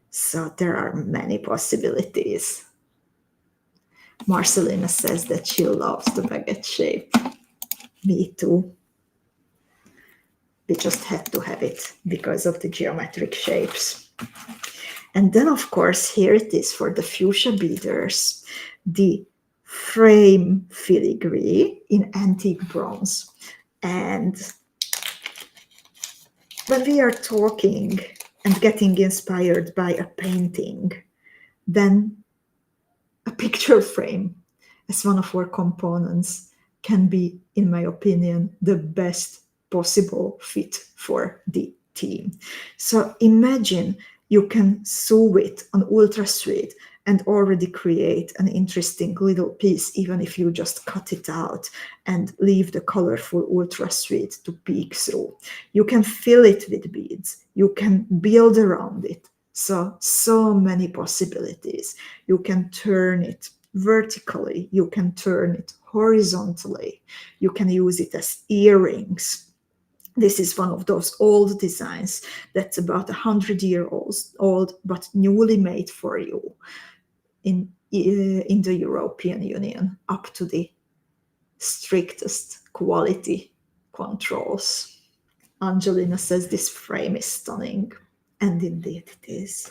So there are many possibilities. Marcelina says that she loves the baguette shape. Me too. We just had to have it because of the geometric shapes. And then, of course, here it is for the fuchsia beaders, the frame filigree in antique bronze. And when we are talking and getting inspired by a painting, then a picture frame as one of our components can be, in my opinion, the best possible fit for the theme. So imagine you can sew it on ultra sweet and already create an interesting little piece, even if you just cut it out and leave the colorful ultra sweet to peek through. You can fill it with beads. You can build around it. So many possibilities. You can turn it vertically. You can turn it horizontally. You can use it as earrings. This is one of those old designs that's about 100 years old, but newly made for you in the European Union, up to the strictest quality controls. Angelina says this frame is stunning, and indeed it is.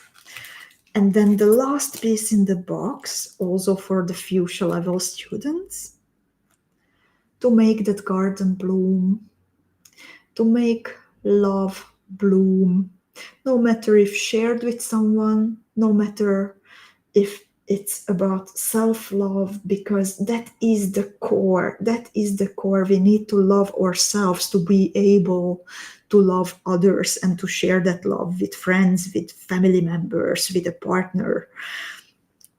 And then the last piece in the box, also for the fuchsia level students, to make that garden bloom, to make love bloom, no matter if shared with someone, no matter if it's about self-love, because that is the core. That is the core. We need to love ourselves to be able to love others and to share that love with friends, with family members, with a partner.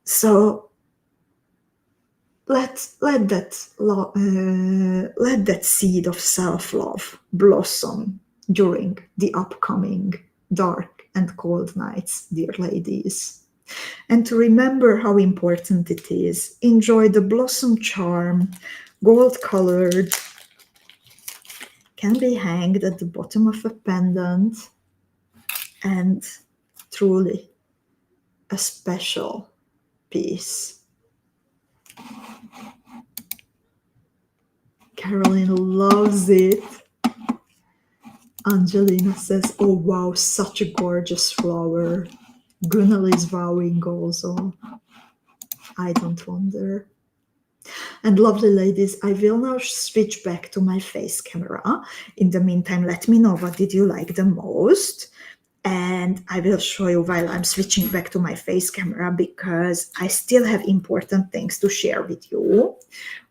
So let that seed of self-love blossom during the upcoming dark and cold nights, dear ladies. And to remember how important it is, enjoy the blossom charm, gold colored, can be hanged at the bottom of a pendant, and truly a special piece. Caroline loves it. Angelina says, oh wow, such a gorgeous flower. Gunnar is vowing also. I don't wonder. And lovely ladies, I will now switch back to my face camera. In the meantime, let me know what did you like the most. And I will show you while I'm switching back to my face camera, because I still have important things to share with you.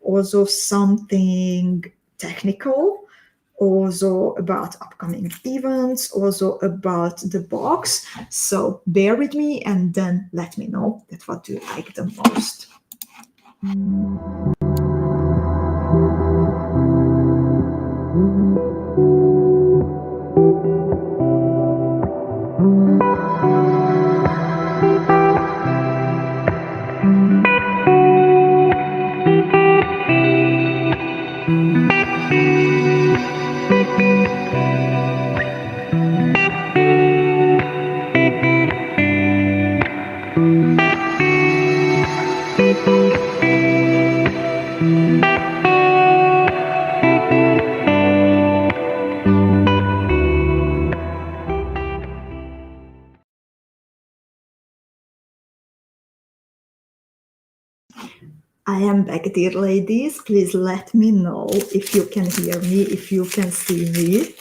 Also something technical, also about upcoming events, also about the box. So bear with me and then let me know that what do you like the most. I am back, dear ladies. Please let me know if you can hear me, if you can see me.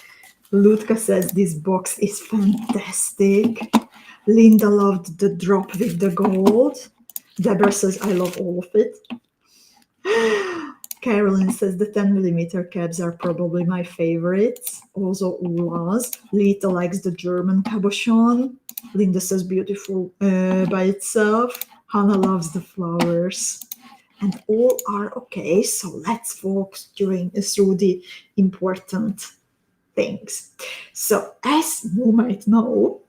Ludka says this box is fantastic. Linda loved the drop with the gold. Deborah says I love all of it. Carolyn says the 10mm cabs are probably my favorites. Also Ula's. Lita likes the German cabochon. Linda says beautiful by itself. Hannah loves the flowers. And all are okay. So let's walk through the important things. So as you might know,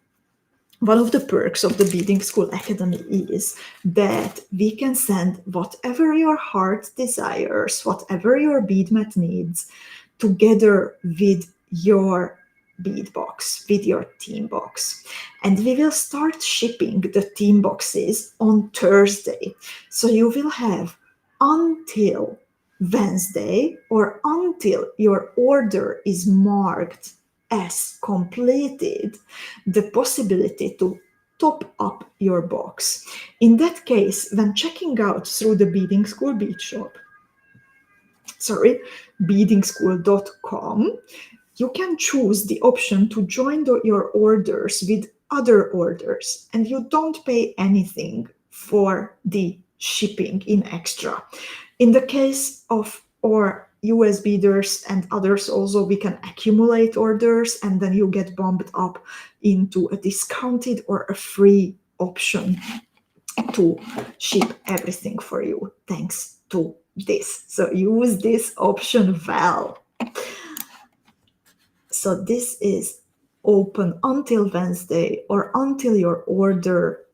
one of the perks of the Beadingschool Academy is that we can send whatever your heart desires, whatever your bead mat needs, together with your bead box, with your theme box. And we will start shipping the theme boxes on Thursday. So you will have until Wednesday, or until your order is marked as completed, the possibility to top up your box. In that case, when checking out through the Beadingschool bead shop, beadingschool.com, you can choose the option to join your orders with other orders, and you don't pay anything for the shipping in extra. In the case of our US bidders and others also, we can accumulate orders, and then you get bumped up into a discounted or a free option to ship everything for you thanks to this. So use this option well. So this is open until Wednesday or until your order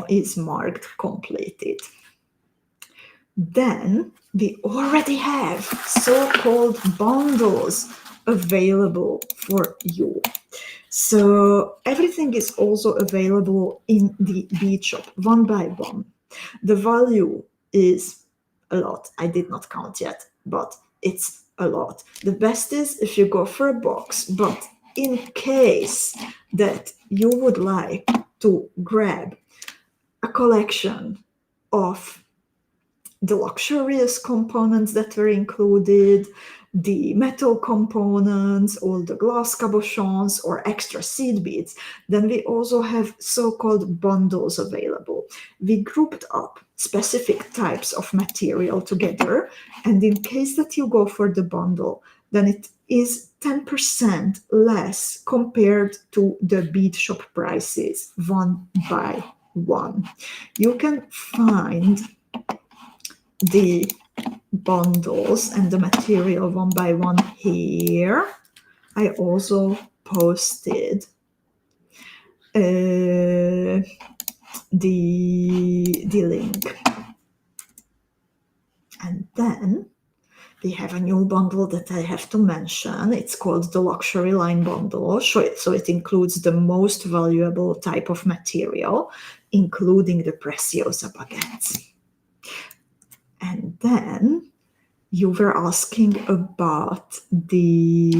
is marked completed. Then we already have so-called bundles available for you. So everything is also available in the bead shop one by one. The value is a lot. I did not count yet, but it's a lot. The best is if you go for a box, but in case that you would like to grab a collection of the luxurious components that were included, the metal components, all the glass cabochons or extra seed beads, then we also have so-called bundles available. We grouped up specific types of material together, and in case that you go for the bundle, then it is 10% less compared to the bead shop prices one by one. You can find the bundles and the material one by one here. I also posted the link. And then we have a new bundle that I have to mention. It's called the Luxury Line Bundle. So it includes the most valuable type of material, including the Preciosa baguettes. And then you were asking about the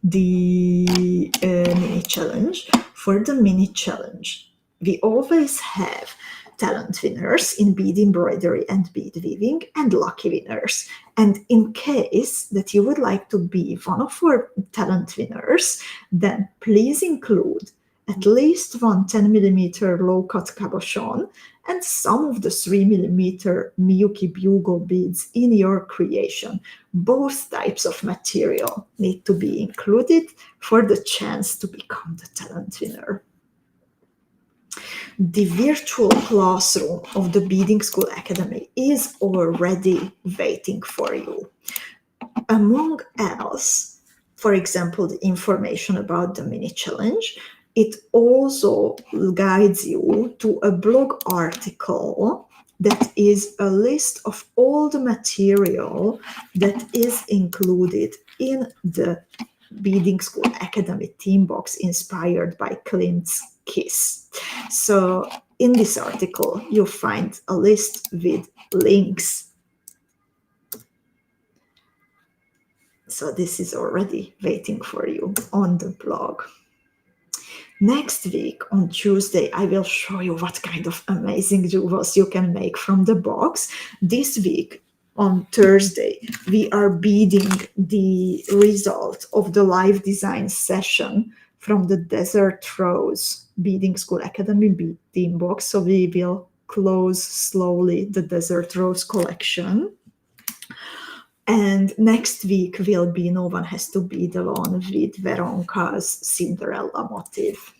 mini challenge. For the mini challenge, we always have talent winners in bead embroidery and bead weaving and lucky winners. And in case that you would like to be one of our talent winners, then please include at least one 10mm low-cut cabochon and some of the 3mm Miyuki bugle beads in your creation. Both types of material need to be included for the chance to become the talent winner. The virtual classroom of the Beadingschool Academy is already waiting for you. Among else, for example, the information about the mini challenge, it also guides you to a blog article that is a list of all the material that is included in the Beadingschool Academy theme box inspired by Klimt's Kiss. So in this article, you'll find a list with links. So this is already waiting for you on the blog. Next week on Tuesday, I will show you what kind of amazing jewels you can make from the box. This week on Thursday, we are beading the result of the live design session from the Desert Rose Beadingschool Academy bead theme box. So we will close slowly the Desert Rose collection. And next week will be No One Has to Be the One with Veronka's Cinderella motif.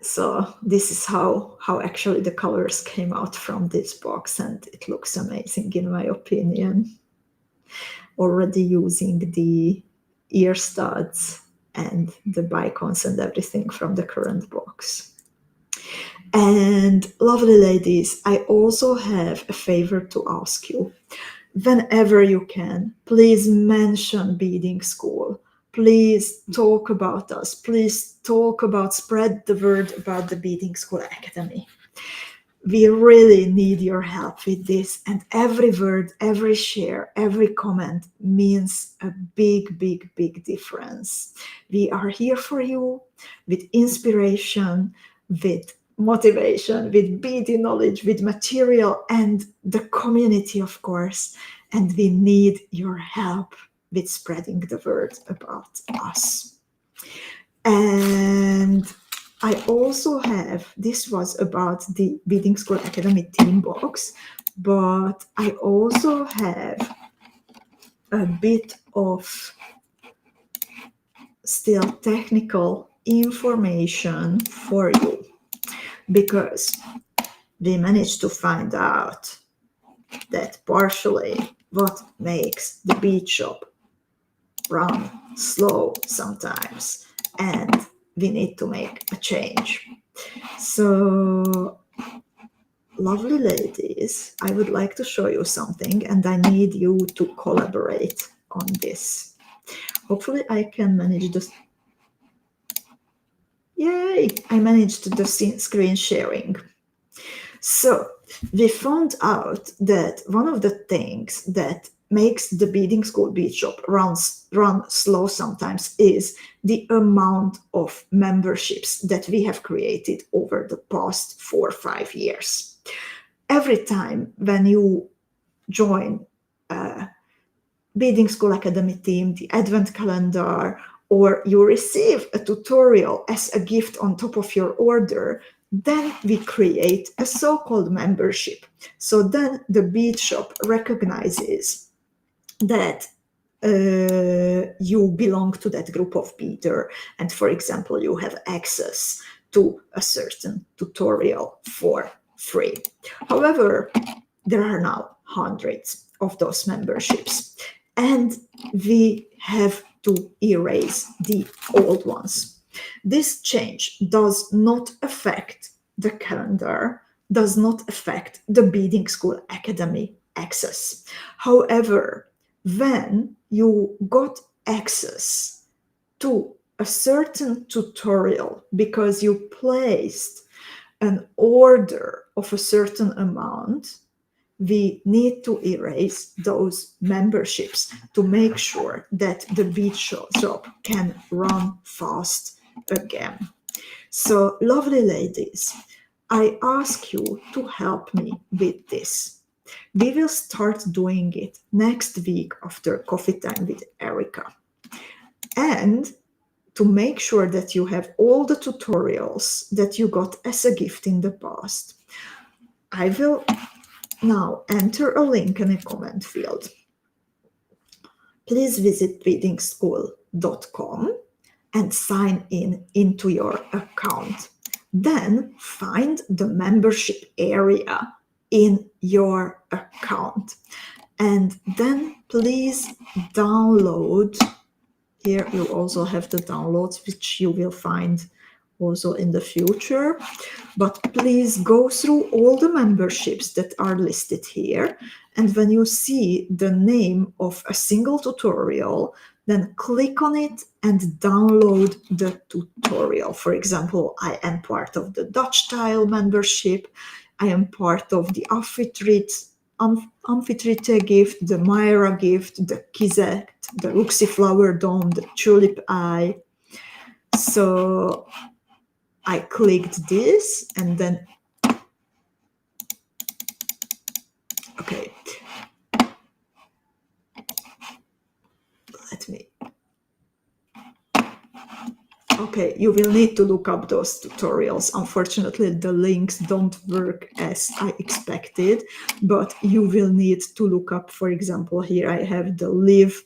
So this is how actually the colors came out from this box, and it looks amazing in my opinion. Already using the ear studs and the bicons and everything from the current box. And lovely ladies, I also have a favor to ask you. Whenever you can, please mention Beading School. Please talk about us. Please talk about, spread the word about the Beadingschool Academy. We really need your help with this, and every word, every share, every comment means a big, big, big difference. We are here for you with inspiration, with motivation, with beading knowledge, with material, and the community, of course. And we need your help with spreading the word about us. And I also have, this was about the Beadingschool Academy team box, but I also have a bit of still technical information for you, because we managed to find out that partially what makes the bead shop run slow sometimes, and we need to make a change. So, lovely ladies, I would like to show you something, and I need you to collaborate on this. Hopefully I can manage this. Yay, I managed the screen sharing. So we found out that one of the things that makes the beading school bead shop run slow sometimes is the amount of memberships that we have created over the past 4 or 5 years. Every time when you join Beadingschool Academy team, the Advent calendar, or you receive a tutorial as a gift on top of your order, then we create a so-called membership. So then the bead shop recognizes that you belong to that group of beader, and for example, you have access to a certain tutorial for free. However, there are now hundreds of those memberships, and we have to erase the old ones. This change does not affect the calendar, does not affect the Beadingschool Academy access. However, when you got access to a certain tutorial because you placed an order of a certain amount, we need to erase those memberships to make sure that the bead shop can run fast again. So, lovely ladies, I ask you to help me with this. We will start doing it next week after Coffee Time with Erika. And to make sure that you have all the tutorials that you got as a gift in the past, I will now enter a link in a comment field. Please visit beadingschool.com and sign in into your account. Then find the membership area in your account. And then please download. Here you also have the downloads, which you will find also in the future. But please go through all the memberships that are listed here. And when you see the name of a single tutorial, then click on it and download the tutorial. For example, I am part of the Dutch Tile membership. I am part of the Amphitrite gift, the Myra gift, the Kizet, the Luxie Flower Dome, the Tulip Eye. So I clicked this and then, okay, okay, you will need to look up those tutorials. Unfortunately, the links don't work as I expected, but you will need to look up, for example, here I have the Live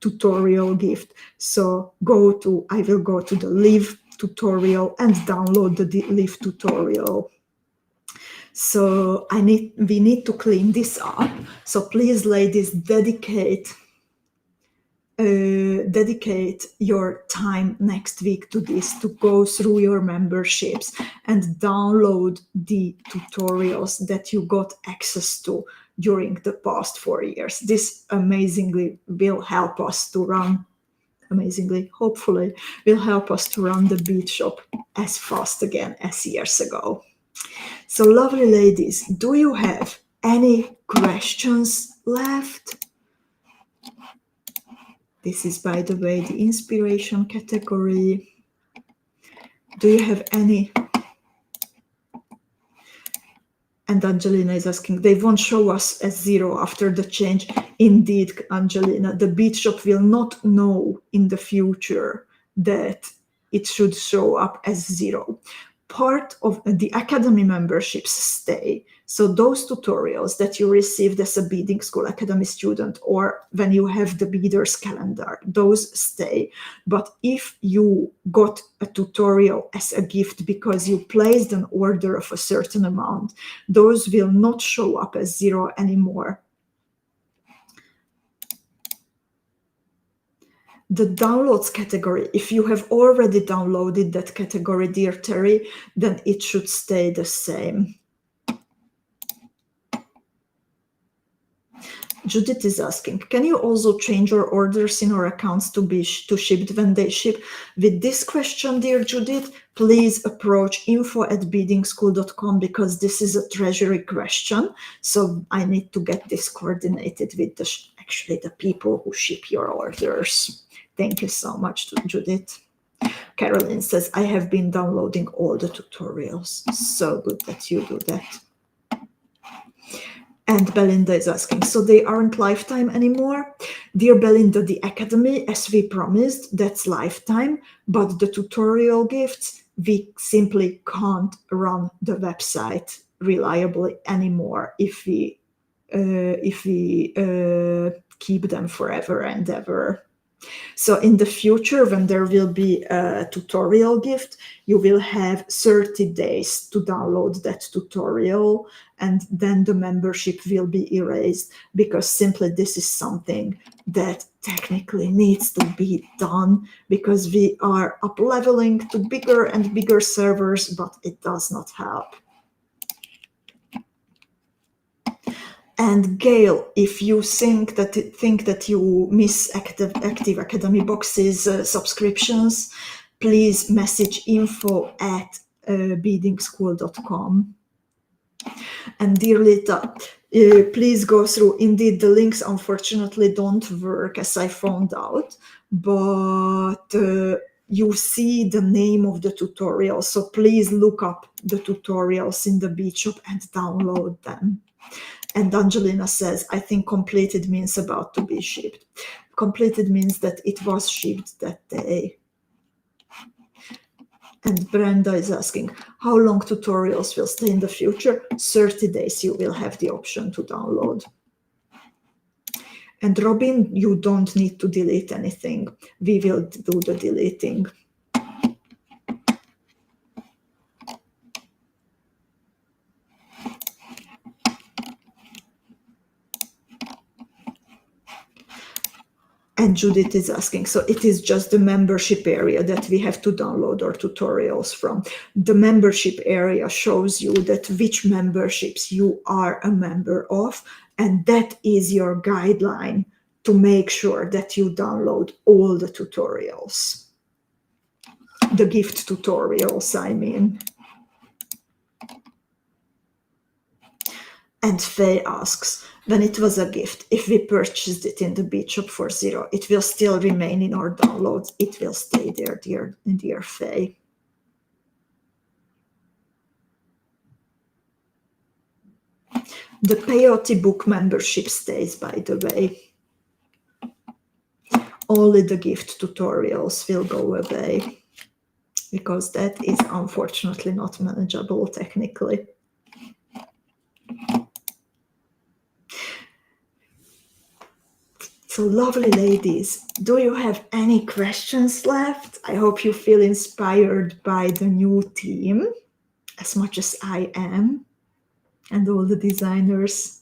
tutorial gift. So I will go to the Live tutorial and download the Live tutorial. So we need to clean this up. So please, ladies, dedicate your time next week to this, to go through your memberships and download the tutorials that you got access to during the past 4 years. This amazingly will help us to run, hopefully, will help us to run the bead shop as fast again as years ago. So, lovely ladies, do you have any questions left? This is, by the way, the inspiration category. Do you have any? And Angelina is asking, they won't show us as 0 after the change. Indeed, Angelina, the bead shop will not know in the future that it should show up as 0. Part of the Academy memberships stay. So those tutorials that you received as a Beadingschool Academy student, or when you have the Beaders calendar, those stay. But if you got a tutorial as a gift because you placed an order of a certain amount, those will not show up as 0 anymore. The downloads category, if you have already downloaded that category, dear Terry, then it should stay the same. Judith is asking, can you also change your orders in our accounts to be shipped when they ship? With this question, dear Judith, please approach info@beadingschool.com, because this is a treasury question. So I need to get this coordinated with actually the people who ship your orders. Thank you so much, Judith. Caroline says, I have been downloading all the tutorials. So good that you do that. And Belinda is asking, so they aren't lifetime anymore? Dear Belinda, the Academy, as we promised, that's lifetime, but the tutorial gifts, we simply can't run the website reliably anymore if we keep them forever and ever. So in the future, when there will be a tutorial gift, you will have 30 days to download that tutorial, and then the membership will be erased, because simply this is something that technically needs to be done, because we are up leveling to bigger and bigger servers, but it does not help. And Gail, if you think that you miss Active Academy Boxes subscriptions, please message info@beadingschool.com. And dear Lita, please go through. Indeed, the links unfortunately don't work, as I found out, but you see the name of the tutorial. So please look up the tutorials in the Bead Shop and download them. And Angelina says, I think completed means about to be shipped. Completed means that it was shipped that day. And Brenda is asking, how long tutorials will stay in the future? 30 days you will have the option to download. And Robin, you don't need to delete anything. We will do the deleting. And Judith is asking, so it is just the membership area that we have to download our tutorials from. The membership area shows you that which memberships you are a member of, and that is your guideline to make sure that you download all the tutorials. The gift tutorials, I mean. And Faye asks, when it was a gift, if we purchased it in the Bead Shop for 0, it will still remain in our downloads. It will stay there, dear Faye. The Peyote book membership stays, by the way. Only the gift tutorials will go away, because that is unfortunately not manageable technically. So lovely ladies, do you have any questions left? I hope you feel inspired by the new team as much as I am, and all the designers.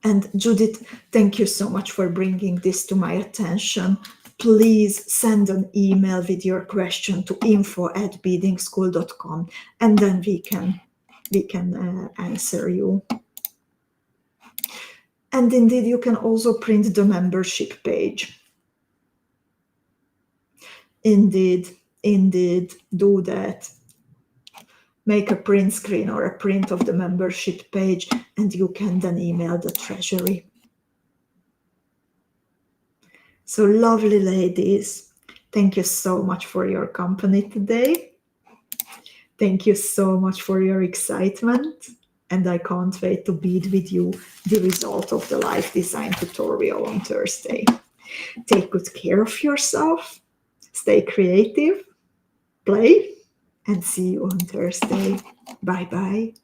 And Judith, thank you so much for bringing this to my attention. Please send an email with your question to info@beadingschool.com, and then we can answer you. And indeed, you can also print the membership page. Indeed, do that. Make a print screen or a print of the membership page, and you can then email the treasury. So lovely ladies, thank you so much for your company today. Thank you so much for your excitement. And I can't wait to bead with you the result of the live design tutorial on Thursday. Take good care of yourself, stay creative, play, and see you on Thursday. Bye bye.